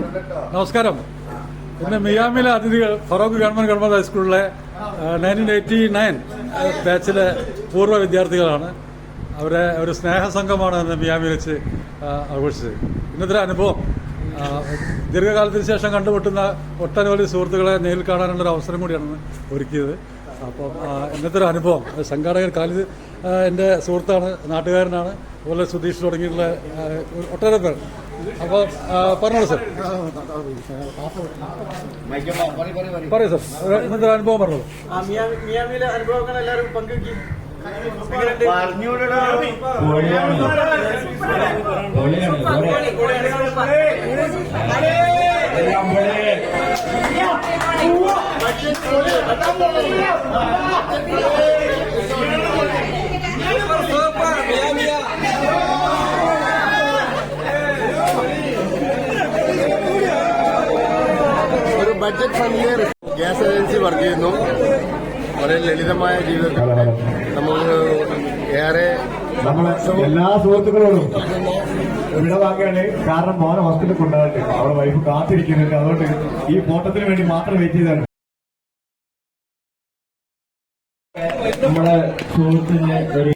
നമസ്കാരം. ഇന്ന് മിയാമിലെ അതിഥികൾ ഫറൂഖ് ഗവൺമെന്റ് ഹൈസ്കൂളിലെ 1989 ബാച്ചിലെ പൂർവ്വ വിദ്യാർത്ഥികളാണ്. അവരെ ഒരു സ്നേഹസംഘമാണ് ഇന്ന് മിയാമിൽ വെച്ച് ആഘോഷിച്ചത്. ഇന്നത്തെ അനുഭവം ദീർഘകാലത്തിന് ശേഷം കണ്ടുമുട്ടുന്ന ഒട്ടനവധി സുഹൃത്തുക്കളെ നേരിൽ കാണാനുള്ളൊരു അവസരം കൂടിയാണ് ഒരുക്കിയത്. അപ്പം ഇന്നത്തെ ഒരു അനുഭവം സംഘാടകർ ഖാലിദ് എൻ്റെ സുഹൃത്താണ്, നാട്ടുകാരനാണ്. അതുപോലെ സുധീഷ് തുടങ്ങിയിട്ടുള്ള ഒട്ടേറെ പേർ. അപ്പോൾ പറഞ്ഞോളൂ സാർ. പറയൂ സാർ, ഇന്നത്തെ അനുഭവം പറഞ്ഞോളൂ. മിയാമിലെ അനുഭവങ്ങൾ എല്ലാവരും പങ്കുവയ്ക്കും. ഒരു budget friendly gas agency work ചെയ്യുന്നു. വളരെ ലളിതമായ ജീവിതത്തിൽ നമുക്ക് ഏറെ എല്ലാ സുഹൃത്തുക്കളോടും വിട വാങ്ങുകയാണ്. കാരണം മോനെ ഹോസ്പിറ്റലിൽ കൊണ്ടുപോയിട്ട് അവിടെ വൈഫ് കാത്തിരിക്കുന്നുണ്ട്. അതുകൊണ്ട് ഈ ഫോട്ടോത്തിന് വേണ്ടി മാത്രം വെയിറ്റ് ചെയ്താണ്. നമ്മുടെ സുഹൃത്തിന് ഒരു